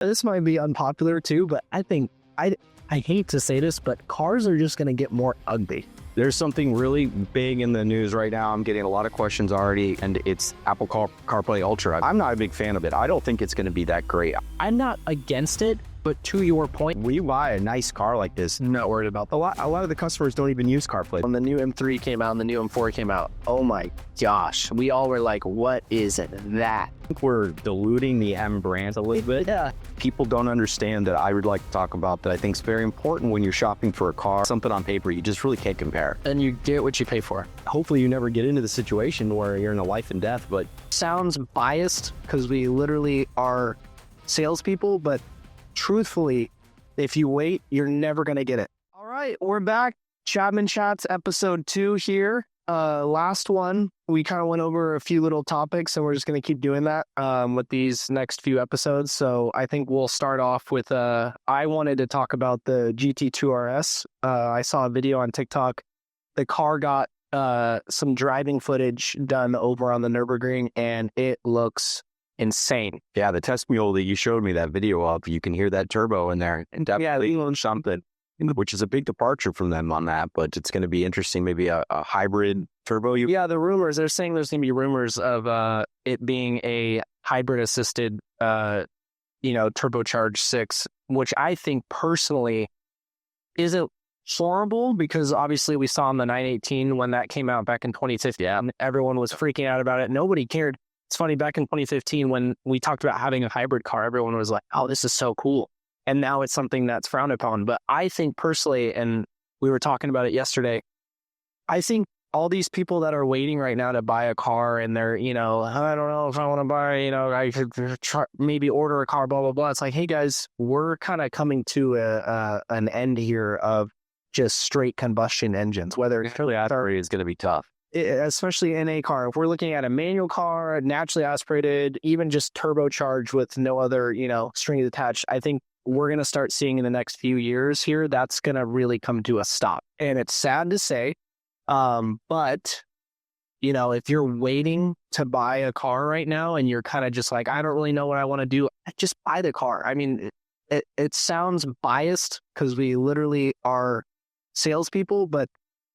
This might be unpopular too, but I think I hate to say this, but cars are just going to get more ugly. There's something really big in the news right now. I'm getting a lot of questions already, and it's Apple CarPlay Ultra. I'm not a big fan of it. I don't think it's going to be that great. I'm not against it, but to your point, When you buy a nice car like this, I'm not worried about a lot of the customers don't even use CarPlay. when the new M3 came out and the new M4 came out. Oh my gosh, we all were like, what is that? I think we're diluting the M brand a little bit. Yeah. People don't understand that I would like to talk about that I think is very important when you're shopping for a car. Something on paper, you just really can't compare. And you get what you pay for. Hopefully you never get into the situation where you're in a life and death, but Sounds biased because we literally are salespeople, but truthfully, if you wait, you're never going to get it. All right, we're back. Chapman Chats episode 2 here. Last one, we kind of went over a few little topics, and we're just going to keep doing that with these next few episodes. So I think we'll start off with, I wanted to talk about the GT2 RS. I saw a video on TikTok. The car got some driving footage done over on the Nürburgring, and it looks insane. yeah, the test mule that you showed me that video of, you can hear that turbo in there, and definitely something, which is a big departure from them on that, but it's going to be interesting. Maybe a hybrid turbo. Yeah, the rumors, they're saying there's going to be rumors of it being a hybrid assisted, turbocharged 6, which I think personally isn't horrible, because obviously we saw in the 918 when that came out back in 2015, and everyone was freaking out about it. Nobody cared. It's funny, back in 2015 when we talked about having a hybrid car, everyone was like, oh, this is so cool. And now it's something that's frowned upon. But I think personally, and we were talking about it yesterday, I think all these people that are waiting right now to buy a car, and they're, I don't know if I want to buy, I could maybe order a car, blah, blah, blah. It's like, hey guys, we're kind of coming to an end here of just straight combustion engines, whether it's Fairly aspirated is going to be tough. especially in a car. If we're looking at a manual car, naturally aspirated, even just turbocharged with no other, strings attached, I think we're going to start seeing in the next few years here, that's going to really come to a stop. And it's sad to say, but, if you're waiting to buy a car right now and you're kind of just like, I don't really know what I want to do, just buy the car. I mean, it sounds biased because we literally are salespeople, but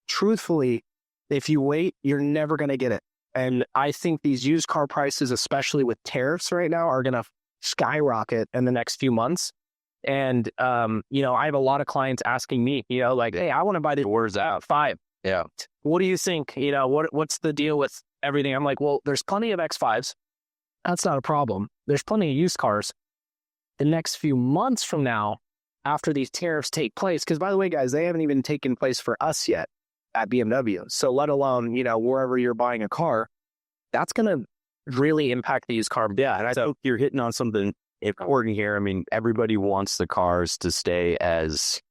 truthfully, if you wait, you're never going to get it. And I think these used car prices, especially with tariffs right now, are going to skyrocket in the next few months. And, I have a lot of clients asking me, like, hey, I want to buy the Where's that? 5. Yeah. What do you think? What's the deal with everything? I'm like, well, there's plenty of X5s. That's not a problem. There's plenty of used cars. The next few months from now, after these tariffs take place, because by the way, guys, they haven't even taken place for us yet at BMW. So let alone, wherever you're buying a car, that's going to really impact the used car. Yeah, and I think you're hitting on something important here. I mean, everybody wants the cars to stay as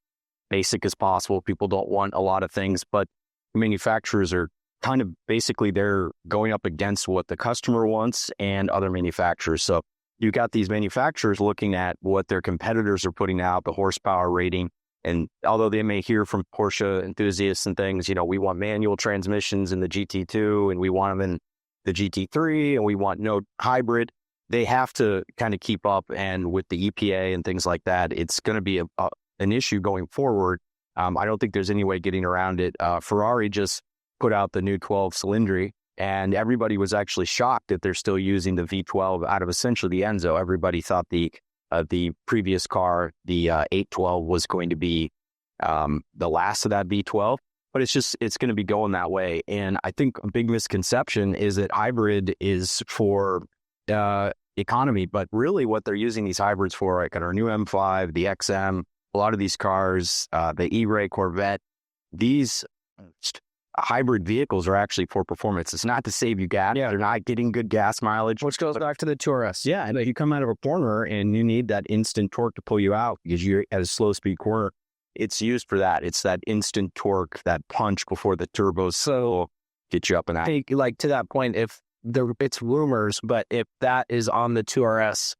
basic as possible. People don't want a lot of things, but manufacturers are kind of basically, they're going up against what the customer wants and other manufacturers. So you got these manufacturers looking at what their competitors are putting out, the horsepower rating. And although they may hear from Porsche enthusiasts and things, we want manual transmissions in the GT2 and we want them in the GT3 and we want no hybrid, they have to kind of keep up. And with the EPA and things like that, it's going to be an issue going forward. I don't think there's any way getting around it. Ferrari just put out the new 12 Cylindri, and everybody was actually shocked that they're still using the V12 out of essentially the Enzo. Everybody thought the previous car, the 812, was going to be the last of that V12, but it's going to be going that way. And I think a big misconception is that hybrid is for economy, but really what they're using these hybrids for, like our new M5, the XM, a lot of these cars, the E-Ray Corvette, these hybrid vehicles are actually for performance. It's not to save you gas. Yeah. They're not getting good gas mileage. Which goes back to the 2RS. Yeah, and you come out of a corner and you need that instant torque to pull you out because you're at a slow speed corner. It's used for that. It's that instant torque, that punch before the turbos will get you up and out. Like to that point, it's rumors, but if that is on the 2RS,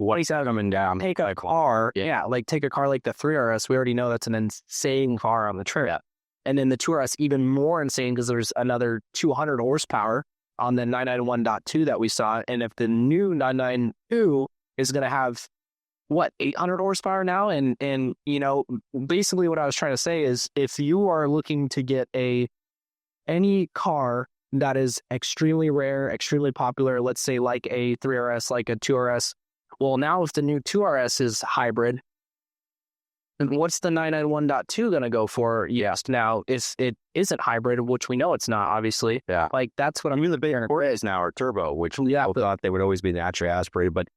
What's coming down? take a car, take a car like the 3RS, we already know that's an insane car on the trail. Yeah. And then the 2RS, even more insane because there's another 200 horsepower on the 991.2 that we saw. And if the new 992 is going to have what, 800 horsepower now. And, basically what I was trying to say is if you are looking to get any car that is extremely rare, extremely popular, let's say like a 3RS, like a 2RS, well, now if the new 2RS is hybrid, and what's the 991.2 going to go for? Yes. Now, if it isn't hybrid, which we know it's not, obviously. Yeah. Like, that's what Even the big Corvettes now are turbo, which people thought they would always be naturally aspirated. But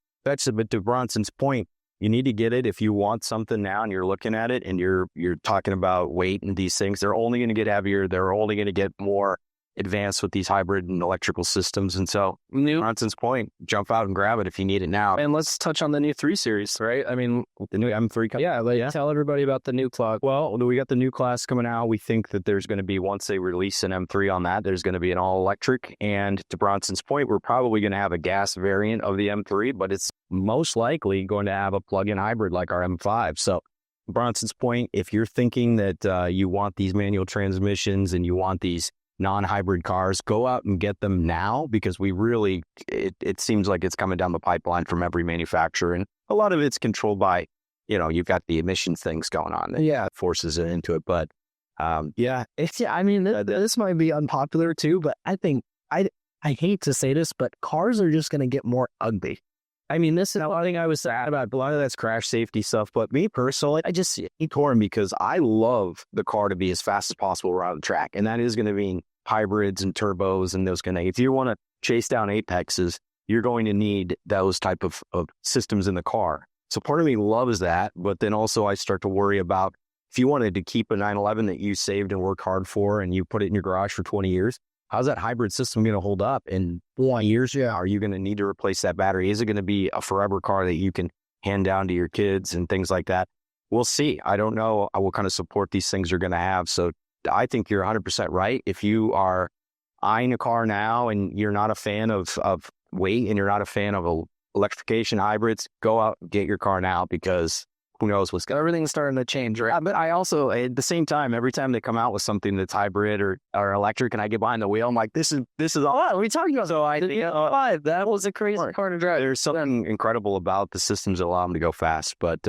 to Bronson's point, you need to get it if you want something now and you're looking at it and you're talking about weight and these things. They're only going to get heavier. They're only going to get more advanced with these hybrid and electrical systems. And so, Bronson's point, jump out and grab it if you need it now. And let's touch on the new 3 Series, right? I mean, the new M3 coming. Yeah, tell everybody about the new class. Well, we got the new class coming out. We think that there's going to be, once they release an M3 on that, there's going to be an all-electric. And to Bronson's point, we're probably going to have a gas variant of the M3, but it's most likely going to have a plug-in hybrid like our M5. So Bronson's point, if you're thinking that you want these manual transmissions and you want these non-hybrid cars, go out and get them now, because it seems like it's coming down the pipeline from every manufacturer, and a lot of it's controlled by, you've got the emissions things going on that forces it into it. But this might be unpopular too, but I think I hate to say this, but cars are just going to get more ugly. I mean, this is one thing I was sad about. A lot of that's crash safety stuff, but me personally, I just torn because I love the car to be as fast as possible around the track, and that is going to mean hybrids and turbos and those kind of. If you want to chase down apexes, you're going to need those type of systems in the car. So part of me loves that, but then also I start to worry about if you wanted to keep a 911 that you saved and worked hard for, and you put it in your garage for 20 years. How's that hybrid system going to hold up in 1 year? Are you going to need to replace that battery? Is it going to be a forever car that you can hand down to your kids and things like that? We'll see. I don't know what kind of support these things are going to have. So I think you're 100% right. If you are eyeing a car now and you're not a fan of weight and you're not a fan of electrification hybrids, go out and get your car now, because who knows what's going to. Everything's starting to change, right? But I also, at the same time, every time they come out with something that's hybrid or electric and I get behind the wheel, I'm like, this is all. What are we talking about? So I think that was a crazy car to drive. There's something incredible about the systems that allow them to go fast. But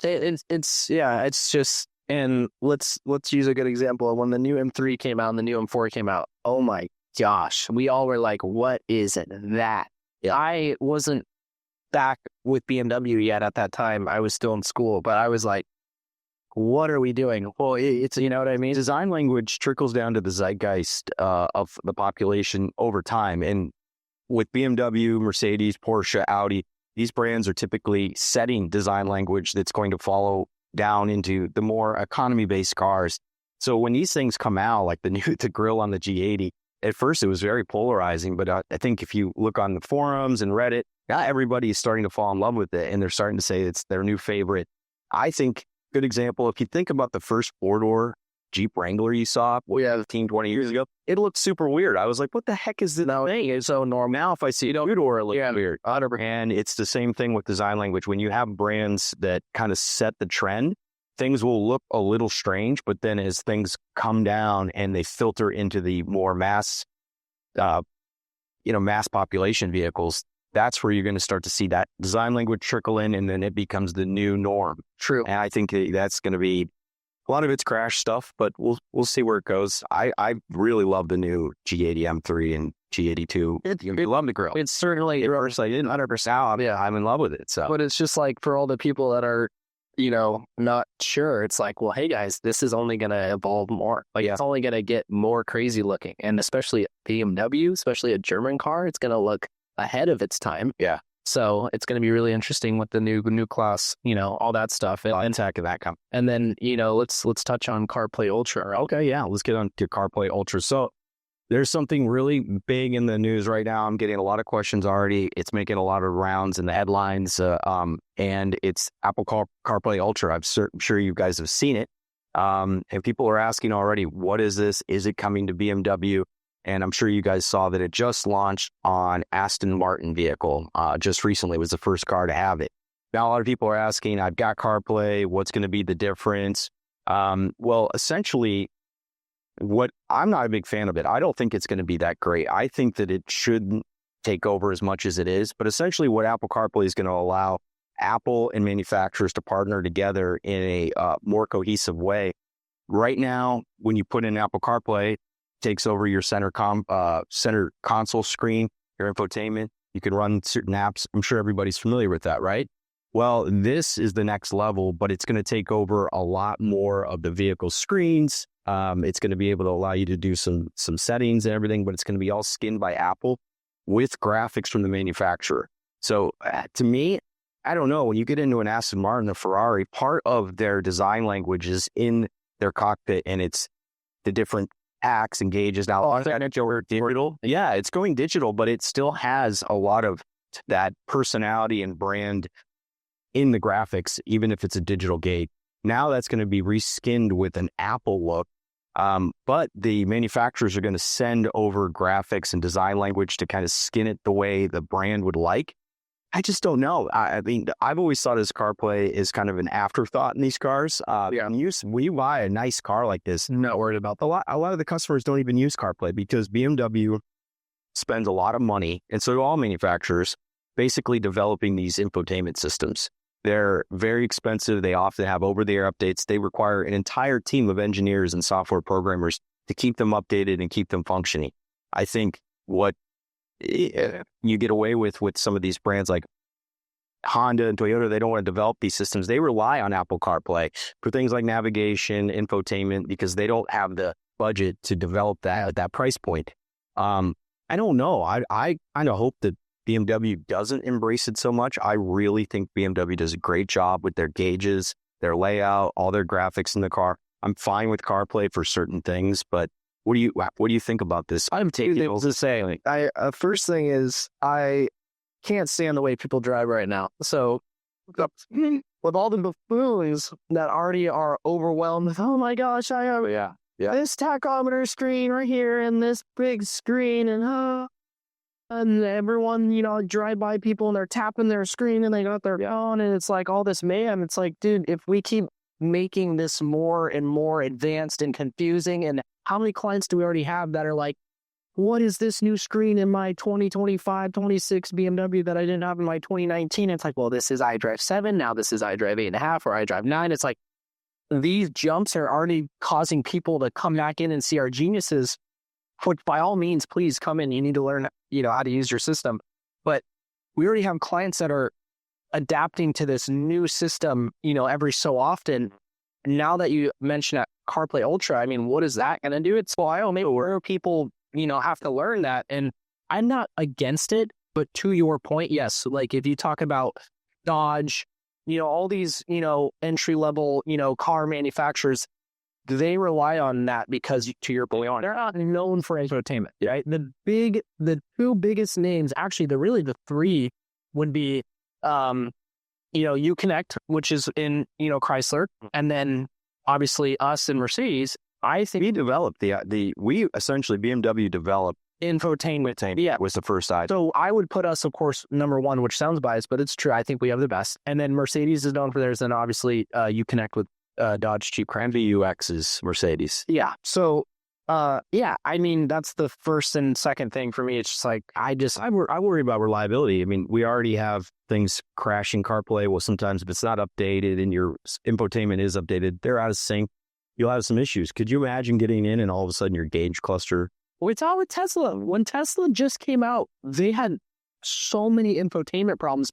it's just, and let's use a good example. When the new M3 came out and the new M4 came out, oh my gosh, we all were like, what is that? Yeah. I wasn't back with BMW yet at that time. I was still in school, but I was like, what are we doing? Well, it's, you know what I mean? Design language trickles down to the zeitgeist of the population over time. And with BMW, Mercedes, Porsche, Audi, these brands are typically setting design language that's going to follow down into the more economy-based cars. So when these things come out, like the grill on the G80, at first it was very polarizing, but I think if you look on the forums and Reddit, not everybody is starting to fall in love with it, and they're starting to say it's their new favorite. I think, good example, if you think about the first four-door Jeep Wrangler you saw 15, 20 years ago, it looked super weird. I was like, what the heck is this thing? It's so normal. Now if I see a two-door, it looks weird. And it's the same thing with design language. When you have brands that kind of set the trend, things will look a little strange, but then as things come down and they filter into the more mass population vehicles, that's where you're going to start to see that design language trickle in, and then it becomes the new norm. True. And I think that's going to be, a lot of it's crash stuff, but we'll see where it goes. I really love the new G80 M3 and G82. You love the grill. It's certainly, I didn't 100%. Yeah, I'm in love with it. So, but it's just like for all the people that are, not sure, it's like, well, hey guys, this is only going to evolve more. Like, it's only going to get more crazy looking. And especially BMW, especially a German car, it's going to look ahead of its time. Yeah. So it's going to be really interesting with the new class, all that stuff. And tech of that come. And then, let's touch on CarPlay Ultra. Okay, yeah, let's get on to CarPlay Ultra. So there's something really big in the news right now. I'm getting a lot of questions already. It's making a lot of rounds in the headlines, and it's Apple CarPlay Ultra. I'm sure you guys have seen it. And people are asking already, what is this? Is it coming to BMW? And I'm sure you guys saw that it just launched on Aston Martin vehicle. Just recently, it was the first car to have it. Now, a lot of people are asking, I've got CarPlay. What's going to be the difference? Well, essentially, I'm not a big fan of it. I don't think it's going to be that great. I think that it shouldn't take over as much as it is. But essentially what Apple CarPlay is going to allow Apple and manufacturers to partner together in a more cohesive way. Right now, when you put in Apple CarPlay, it takes over your center console screen, your infotainment. You can run certain apps. I'm sure everybody's familiar with that, right? Well, this is the next level, but it's going to take over a lot more of the vehicle screens. It's going to be able to allow you to do some settings and everything, but it's going to be all skinned by Apple with graphics from the manufacturer. So to me, I don't know, when you get into an Aston Martin, a Ferrari, part of their design language is in their cockpit, and it's the different acts and gauges. Now, digital. Yeah, it's going digital, but it still has a lot of that personality and brand in the graphics, even if it's a digital gate. Now that's going to be reskinned with an Apple look. But the manufacturers are going to send over graphics and design language to kind of skin it the way the brand would like. I just don't know. I mean, I've always thought as CarPlay is kind of an afterthought in these cars. When you buy a nice car like this, not worried about a lot of the customers don't even use CarPlay because BMW spends a lot of money, and so do all manufacturers, basically developing these infotainment systems. They're very expensive. They often have over-the-air updates. They require an entire team of engineers and software programmers to keep them updated and keep them functioning. I think what you get away with some of these brands like Honda and Toyota, they don't want to develop these systems. They rely on Apple CarPlay for things like navigation, infotainment, because they don't have the budget to develop that at that price point. I don't know. I kind of hope that BMW doesn't embrace it so much. I really think BMW does a great job with their gauges, their layout, all their graphics in the car. I'm fine with CarPlay for certain things, but what do you think about this? I'm taking it to say, first thing is I can't stand the way people drive right now. So with all the buffoons that already are overwhelmed with, oh my gosh, I have this tachometer screen right here and this big screen and everyone, drive by people and they're tapping their screen and they got their phone and it's like all this mayhem. It's like, dude, if we keep making this more and more advanced and confusing, and how many clients do we already have that are like, what is this new screen in my 2025, 26 BMW that I didn't have in my 2019? It's like, well, this is iDrive 7. Now this is iDrive 8.5 or iDrive 9. It's like these jumps are already causing people to come back in and see our geniuses, which by all means, please come in. You need to learn, how to use your system. But we already have clients that are adapting to this new system, every so often. Now that you mentioned that CarPlay Ultra, I mean, what is that going to do? It's, maybe where people, have to learn that. And I'm not against it, but to your point, yes. Like if you talk about Dodge, all these, entry level, car manufacturers, they rely on that because, to your point, they're not known for entertainment, right? The two biggest names, actually, the three would be, Uconnect, which is in, Chrysler, and then obviously us and Mercedes. I think we developed BMW developed infotainment. Yeah, was the first side. So I would put us, of course, number one, which sounds biased, but it's true. I think we have the best. And then Mercedes is known for theirs, and obviously Uconnect with Dodge Jeep Ram. VUX is Mercedes. Yeah. So, I mean, that's the first and second thing for me. It's just like, I worry about reliability. I mean, we already have things crashing CarPlay. Well, sometimes if it's not updated and your infotainment is updated, they're out of sync. You'll have some issues. Could you imagine getting in and all of a sudden your gauge cluster? We saw with Tesla. When Tesla just came out, they had so many infotainment problems.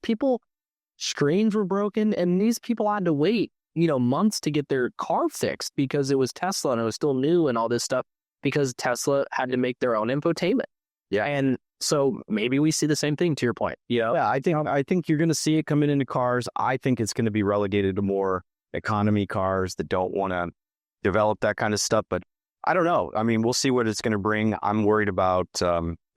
Screens were broken, and these people had to wait, months to get their car fixed because it was Tesla and it was still new and all this stuff because Tesla had to make their own infotainment. Yeah. And so maybe we see the same thing to your point. Yeah, I think you're going to see it coming into cars. I think it's going to be relegated to more economy cars that don't want to develop that kind of stuff. But I don't know. I mean, we'll see what it's going to bring. I'm worried about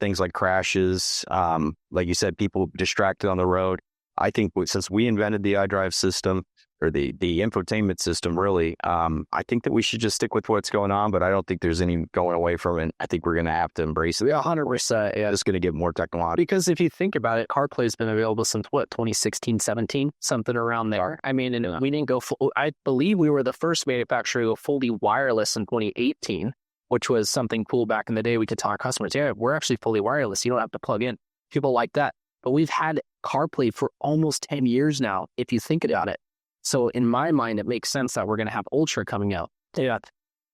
things like crashes. Like you said, people distracted on the road. I think since we invented the iDrive system, or the infotainment system, really, I think that we should just stick with what's going on, but I don't think there's any going away from it. I think we're going to have to embrace it. Yeah, 100%. Yeah. It's going to get more technological. Because if you think about it, CarPlay's been available since, 2016, 17? Something around there. I mean, and we didn't go full. I believe we were the first manufacturer to go fully wireless in 2018, which was something cool back in the day. We could tell our customers, yeah, we're actually fully wireless. You don't have to plug in. People like that. But we've had CarPlay for almost 10 years now, if you think about it. So in my mind, it makes sense that we're going to have Ultra coming out. Yeah.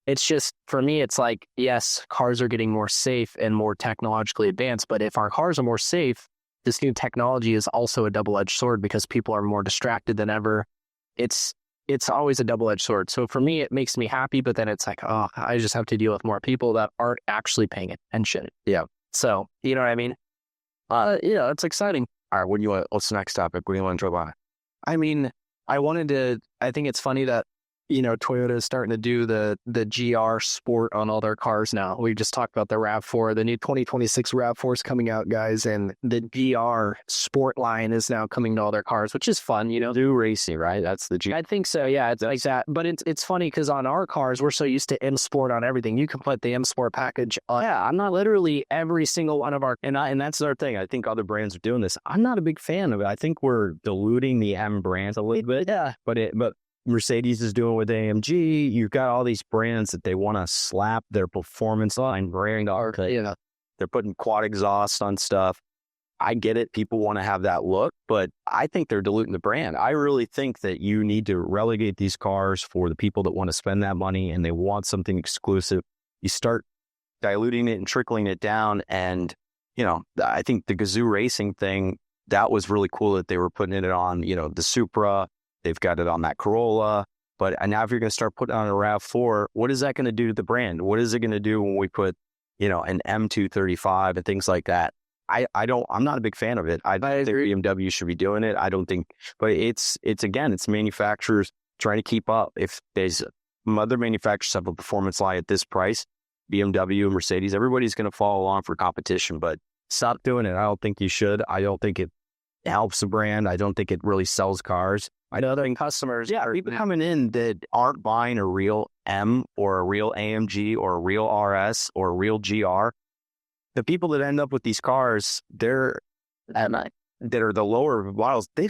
It's just, for me, it's like, yes, cars are getting more safe and more technologically advanced, but if our cars are more safe, this new technology is also a double-edged sword because people are more distracted than ever. It's always a double-edged sword. So for me, it makes me happy, but then it's like, oh, I just have to deal with more people that aren't actually paying attention. Yeah. So, you know what I mean? It's exciting. All right. What's the next topic? What do you want to talk about? I mean, I think it's funny that, Toyota is starting to do the GR Sport on all their cars now. We just talked about the RAV4, the new 2026 RAV4 is coming out, guys, and the GR Sport line is now coming to all their cars, which is fun, Do racing, right? That's the G. I think so, yeah, it's like that. But it's funny because on our cars, we're so used to M Sport on everything. You can put the M Sport package on. Yeah, I'm not literally every single one of our... And that's our thing. I think other brands are doing this. I'm not a big fan of it. I think we're diluting the M brand a little bit. Yeah. But Mercedes is doing with AMG. You've got all these brands that they want to slap their performance line brand on. They're putting quad exhaust on stuff. I get it. People want to have that look, but I think they're diluting the brand. I really think that you need to relegate these cars for the people that want to spend that money and they want something exclusive. You start diluting it and trickling it down. And, I think the Gazoo Racing thing, that was really cool that they were putting it on, the Supra. They've got it on that Corolla. But now if you're going to start putting on a RAV4, what is that going to do to the brand? What is it going to do when we put, an M235 and things like that? I'm not a big fan of it. I think BMW should be doing it. I don't think, but it's manufacturers trying to keep up. If there's other manufacturers have a performance line at this price, BMW, Mercedes, everybody's going to follow along for competition, but stop doing it. I don't think you should. I don't think it helps the brand. I don't think it really sells cars. I know that customers, people coming in that aren't buying a real M or a real AMG or a real RS or a real GR. The people that end up with these cars, that are the lower models, they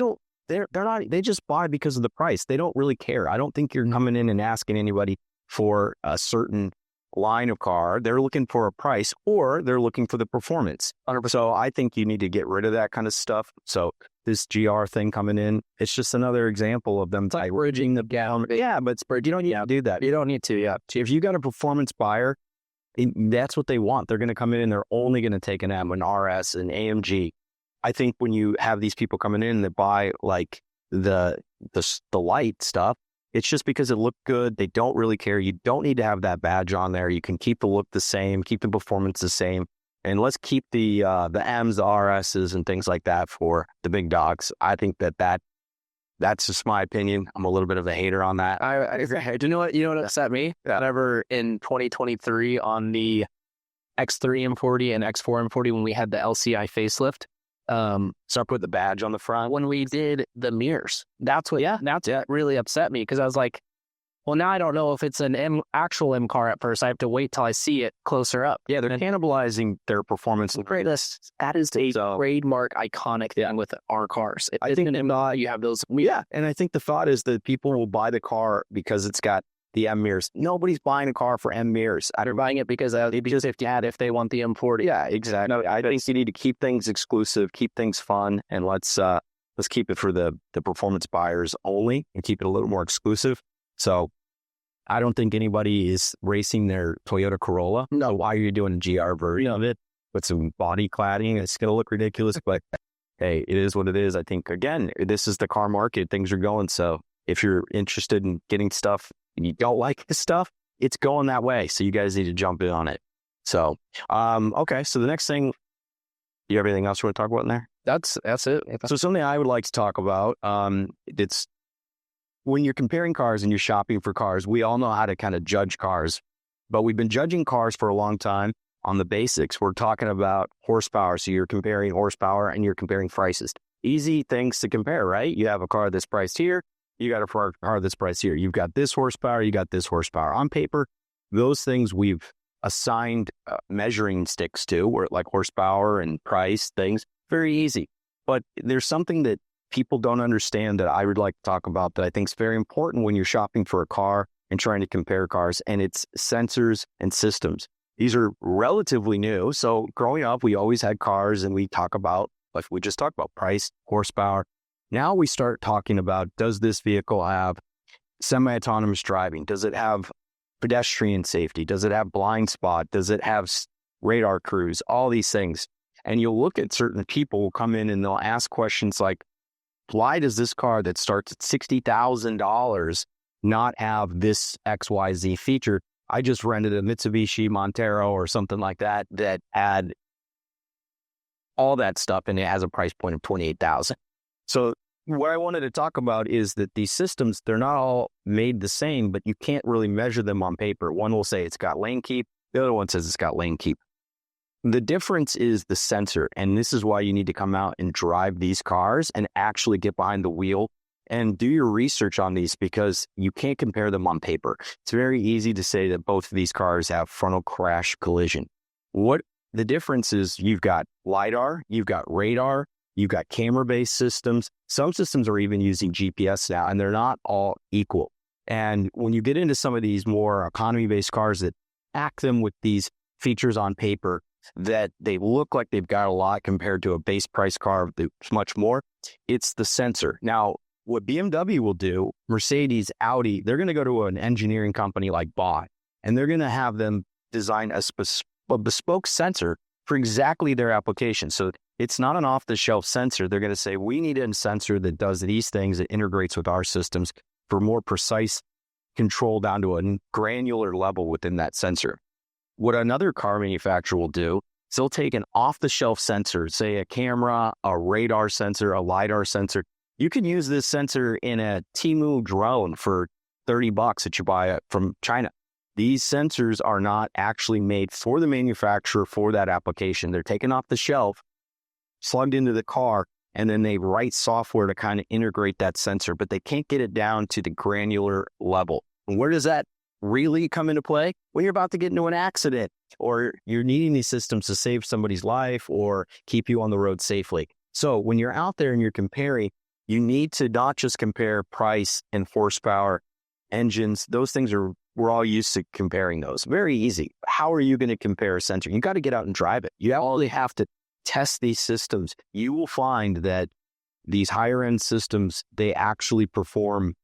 just buy because of the price. They don't really care. I don't think you're coming in and asking anybody for a certain line of car. They're looking for a price or they're looking for the performance. 100%. So I think you need to get rid of that kind of stuff. So this GR thing coming in, it's just another example of them bridging the gap. Yeah, but you don't need to do that. You don't need to. Yeah. If you got a performance buyer, that's what they want. They're going to come in and they're only going to take an M, an RS, an AMG. I think when you have these people coming in that buy like the light stuff, it's just because it looked good. They don't really care. You don't need to have that badge on there. You can keep the look the same, keep the performance the same, and let's keep the M's, the RSs, and things like that for the big dogs. I think that's just my opinion. I'm a little bit of a hater on that. I agree. Do you know what upset me? Whenever in 2023 on the X3 M40 and X4 M40 when we had the LCI facelift, start putting the badge on the front. When we did the mirrors, that's what really upset me because I was like, well, now I don't know if it's an actual M car at first. I have to wait till I see it closer up. Yeah, they're cannibalizing their performance. That is a trademark, iconic thing with our cars. I think you have those. Yeah, and I think the thought is that people will buy the car because it's got the M mirrors. Nobody's buying a car for M mirrors. They're buying it because if they want the M40. Yeah, exactly. No, I think you need to keep things exclusive, keep things fun, and let's keep it for the performance buyers only and keep it a little more exclusive. So I don't think anybody is racing their Toyota Corolla. No, why are you doing a GR version of it with some body cladding? It's going to look ridiculous, but hey, it is what it is. I think, again, this is the car market. Things are going. So if you're interested in getting stuff and you don't like this stuff, it's going that way. So you guys need to jump in on it. So, okay. So the next thing, you have anything else you want to talk about in there? That's it. So something I would like to talk about, it's when you're comparing cars and you're shopping for cars, we all know how to kind of judge cars, but we've been judging cars for a long time on the basics. We're talking about horsepower. So you're comparing horsepower and you're comparing prices. Easy things to compare, right? You have a car that's priced here. You got a car that's priced here. You've got this horsepower. You got this horsepower. On paper, those things we've assigned measuring sticks to, where like horsepower and price things, very easy. But there's something that people don't understand that I would like to talk about that I think is very important when you're shopping for a car and trying to compare cars, and it's sensors and systems. These are relatively new. So growing up, we always had cars and we talk about like we just talked about, price, horsepower. Now we start talking about, does this vehicle have semi-autonomous driving? Does it have pedestrian safety? Does it have blind spot? Does it have radar cruise? All these things. And you'll look at certain people come in and they'll ask questions like, why does this car that starts at $60,000 not have this XYZ feature? I just rented a Mitsubishi Montero or something like that that had all that stuff and it has a price point of $28,000. So what I wanted to talk about is that these systems, they're not all made the same, but you can't really measure them on paper. One will say it's got lane keep. The other one says it's got lane keep. The difference is the sensor. And this is why you need to come out and drive these cars and actually get behind the wheel and do your research on these, because you can't compare them on paper. It's very easy to say that both of these cars have frontal crash collision. What the difference is, you've got LiDAR, you've got radar, you've got camera-based systems. Some systems are even using GPS now, and they're not all equal. And when you get into some of these more economy-based cars that pack them with these features on paper, that they look like they've got a lot compared to a base price car that's much more, it's the sensor. Now, what BMW will do, Mercedes, Audi, they're going to go to an engineering company like BOT, and they're going to have them design a bespoke sensor for exactly their application. So it's not an off-the-shelf sensor. They're going to say, we need a sensor that does these things, that integrates with our systems for more precise control down to a granular level within that sensor. What another car manufacturer will do is they'll take an off-the-shelf sensor, say a camera, a radar sensor, a LiDAR sensor. You can use this sensor in a Temu drone for $30 that you buy from China. These sensors are not actually made for the manufacturer for that application. They're taken off the shelf, slugged into the car, and then they write software to kind of integrate that sensor, but they can't get it down to the granular level. And where does that really come into play? When you're about to get into an accident, or you're needing these systems to save somebody's life or keep you on the road safely. So when you're out there and you're comparing, you need to not just compare price and horsepower, engines. Those things we're all used to comparing those. Very easy. How are you going to compare a sensor? You got to get out and drive it. You only have to test these systems. You will find that these higher end systems, they actually perform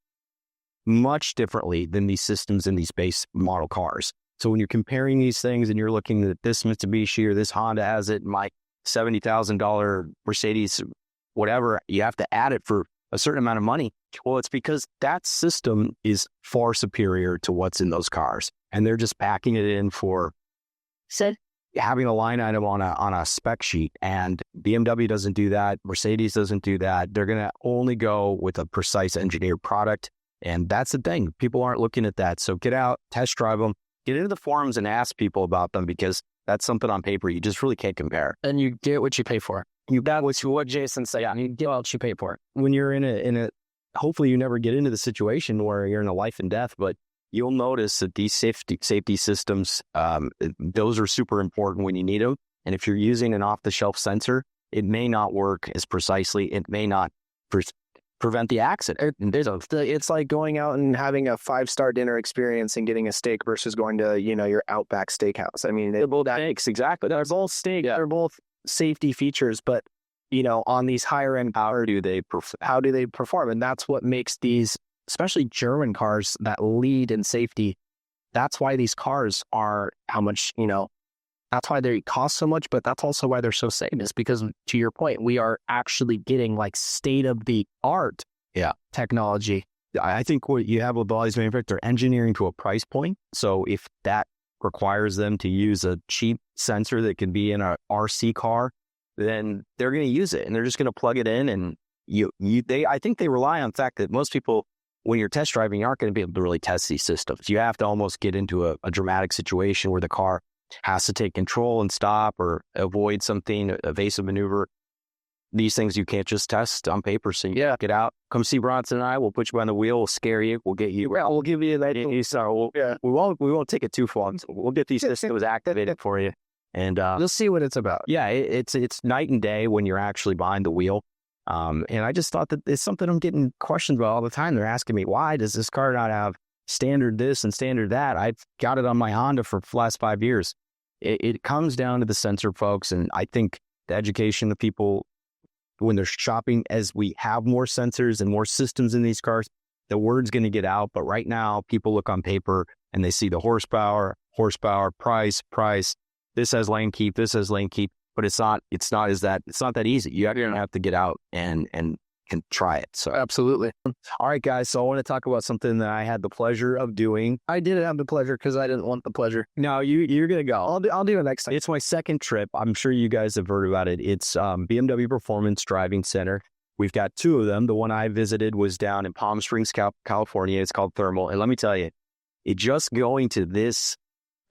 much differently than these systems in these base model cars. So when you're comparing these things and you're looking at this Mitsubishi or this Honda has it, my $70,000 Mercedes, whatever, you have to add it for a certain amount of money. Well, it's because that system is far superior to what's in those cars. And they're just packing it in for having a line item on a spec sheet. And BMW doesn't do that. Mercedes doesn't do that. They're going to only go with a precise engineered product. And that's the thing. People aren't looking at that. So get out, test drive them, get into the forums and ask people about them, because that's something on paper you just really can't compare. And you get what you pay for. You got what Jason said. Yeah, you get what you pay for. When you're in a hopefully you never get into the situation where you're in a life and death, but you'll notice that these safety systems, those are super important when you need them. And if you're using an off-the-shelf sensor, it may not work as precisely. It may not prevent the accident. It's like going out and having a 5-star dinner experience and getting a steak versus going to, your Outback Steakhouse. I mean, they're both steaks, exactly. They're both steak. Yeah. They're both safety features, but on these higher end, how do they perform? And that's what makes these, especially German cars that lead in safety. That's why these cars are how much, that's why they cost so much, but that's also why they're so safe, is because, to your point, we are actually getting like state of the art technology. I think what you have with all these manufacturers, they're engineering to a price point. So if that requires them to use a cheap sensor that can be in a RC car, then they're going to use it and they're just going to plug it in. And I think they rely on the fact that most people, when you're test driving, you aren't going to be able to really test these systems. You have to almost get into a dramatic situation where the car has to take control and stop or avoid something, evasive maneuver. These things you can't just test on paper. So get out, come see Bronson and I. We'll put you behind the wheel. We'll scare you. We'll get you. We'll give you that. We won't take it too far. We'll get these systems activated for you, and you'll see what it's about. Yeah, it's night and day when you're actually behind the wheel. And I just thought that it's something I'm getting questions about all the time. They're asking me, why does this car not have standard this and standard that? I've got it on my Honda for the last 5 years. It comes down to the sensor, folks, and I think the education of people when they're shopping, as we have more sensors and more systems in these cars, the word's going to get out. But right now, people look on paper and they see the horsepower, price. This has lane keep, but it's not that easy. You're going to have to get out and try it. So Absolutely. all right, guys. So I want to talk about something that I had the pleasure of doing. I didn't have the pleasure because I didn't want the pleasure. No, you're going to go. I'll do it next time. It's my second trip. I'm sure you guys have heard about it. It's BMW Performance Driving Center. We've got two of them. The one I visited was down in Palm Springs, California. It's called Thermal. And let me tell you, just going to this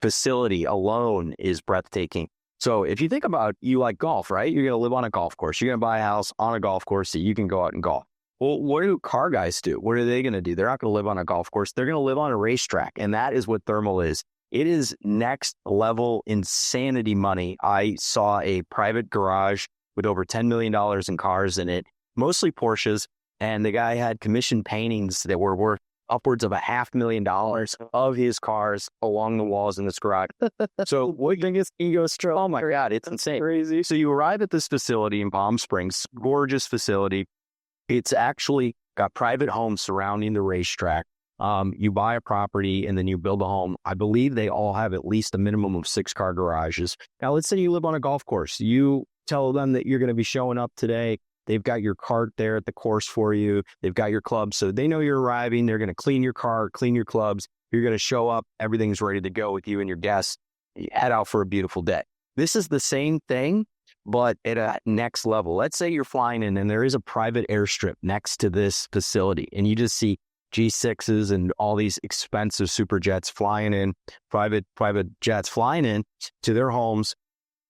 facility alone is breathtaking. So if you think about, you like golf, right? You're going to live on a golf course. You're going to buy a house on a golf course so you can go out and golf. Well, what do car guys do? What are they going to do? They're not going to live on a golf course. They're going to live on a racetrack. And that is what Thermal is. It is next level insanity money. I saw a private garage with over $10 million in cars in it, mostly Porsches. And the guy had commissioned paintings that were worth upwards of $500,000 of his cars along the walls in this garage. So what you think is ego stroke? Oh my God, it's insane. Crazy. So you arrive at this facility in Palm Springs, gorgeous facility. It's actually got private homes surrounding the racetrack. You buy a property and then you build a home. I believe they all have at least a minimum of 6-car garages. Now, let's say you live on a golf course. You tell them that you're going to be showing up today. They've got your cart there at the course for you. They've got your clubs. So they know you're arriving. They're going to clean your car, clean your clubs. You're going to show up. Everything's ready to go with you and your guests. You head out for a beautiful day. This is the same thing, but at a next level. Let's say you're flying in and there is a private airstrip next to this facility, and you just see G6s and all these expensive super jets flying in, private jets flying in to their homes.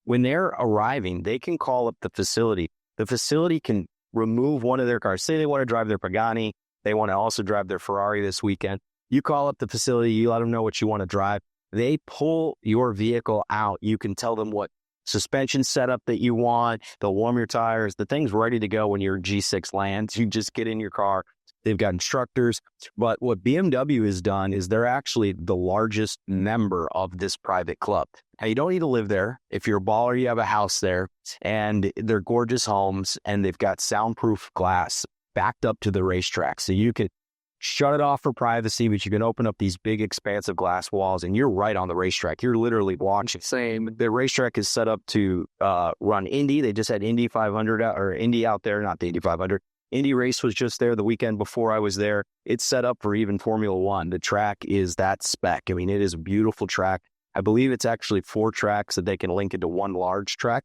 When they're arriving, they can call up the facility. The facility can remove one of their cars. Say they want to drive their Pagani. They want to also drive their Ferrari this weekend. You call up the facility. You let them know what you want to drive. They pull your vehicle out. You can tell them what suspension setup that you want. They'll warm your tires. The thing's ready to go when your G6 lands. You just get in your car. They've got instructors. But what BMW has done is they're actually the largest member of this private club. Now, you don't need to live there. If you're a baller, you have a house there, and they're gorgeous homes, and they've got soundproof glass backed up to the racetrack. So you could shut it off for privacy, but you can open up these big, expansive glass walls, and you're right on the racetrack. You're literally watching. Same. The racetrack is set up to run Indy. They just had Indy 500 or Indy out there, not the Indy 500. Indy race was just there the weekend before I was there. It's set up for even Formula One. The track is that spec. I mean, it is a beautiful track. I believe it's actually 4 tracks that they can link into one large track.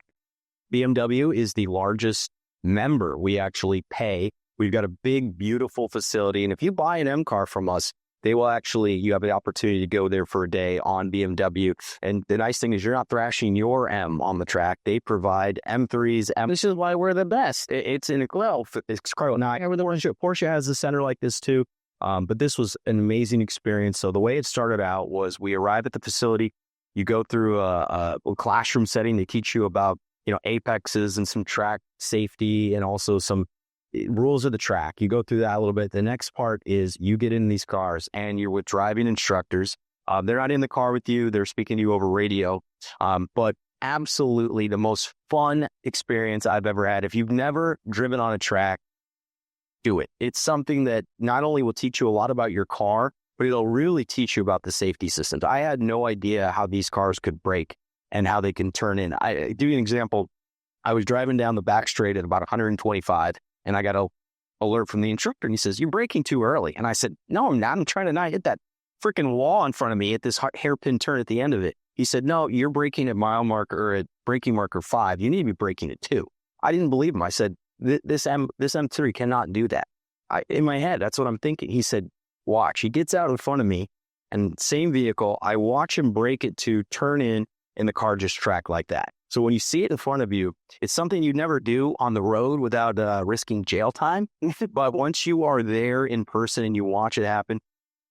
BMW is the largest member. We actually pay. We've got a big, beautiful facility. And if you buy an M car from us, you have the opportunity to go there for a day on BMW. And the nice thing is you're not thrashing your M on the track. They provide M3s. This is why we're the best. It's incredible. Now, Porsche has a center like this too. But this was an amazing experience. So the way it started out was we arrive at the facility. You go through a classroom setting. They teach you about, apexes and some track safety and also some rules of the track. You go through that a little bit. The next part is you get in these cars and you're with driving instructors. They're not in the car with you. They're speaking to you over radio. But absolutely the most fun experience I've ever had. If you've never driven on a track, do it. It's something that not only will teach you a lot about your car, but it'll really teach you about the safety systems. I had no idea how these cars could brake and how they can turn in. I give you an example. I was driving down the back straight at about 125, and I got an alert from the instructor, and he says, "You're braking too early." And I said, "No, I'm not. I'm trying to not hit that freaking wall in front of me at this hairpin turn at the end of it." He said, "No, you're braking at mile marker or at braking marker 5. You need to be braking at 2. I didn't believe him. I said, this M3 cannot do that. In my head, that's what I'm thinking. He said, "Watch." He gets out in front of me, and same vehicle, I watch him brake it to turn in, and the car just tracked like that. So when you see it in front of you, it's something you never do on the road without risking jail time. But once you are there in person and you watch it happen,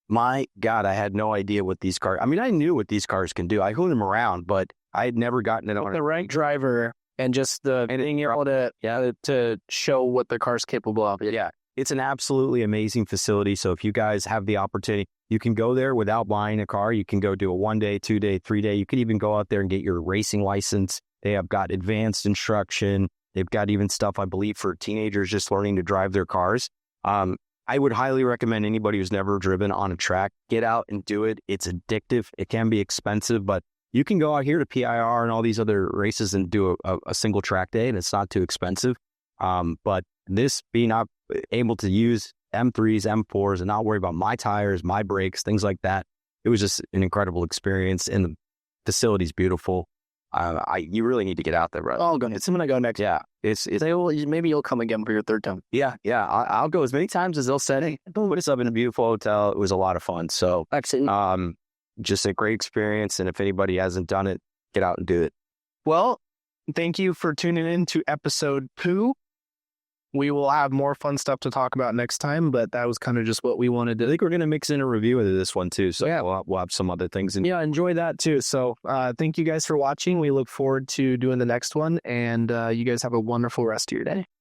my God, I had no idea what these cars, I mean, I knew what these cars can do. I hoon them around, but I had never gotten it on the right driver and just being able to show what the car's capable of. Yeah. It's an absolutely amazing facility. So if you guys have the opportunity, you can go there without buying a car. You can go do a 1-day, 2-day, 3-day. You could even go out there and get your racing license. They have got advanced instruction. They've got even stuff, I believe, for teenagers just learning to drive their cars. I would highly recommend anybody who's never driven on a track, get out and do it. It's addictive. It can be expensive, but you can go out here to PIR and all these other races and do a single track day, and it's not too expensive. But this being able to use M3s, M4s, and not worry about my tires, my brakes, things like that, it was just an incredible experience, and the facility's beautiful. You really need to get out there, bro. I'll go. I'm gonna go next. Yeah, it's Maybe you'll come again for your third time. yeah. I'll go as many times as they'll say. Put us up in a beautiful hotel. It was a lot of fun. So, Excellent. just a great experience. And if anybody hasn't done it, get out and do it. Well, thank you for tuning in to episode 2. We will have more fun stuff to talk about next time, but that was kind of just what we wanted to. I think we're going to mix in a review of this one too. So Yeah. we'll have some other things. Yeah, enjoy that too. So thank you guys for watching. We look forward to doing the next one, and you guys have a wonderful rest of your day.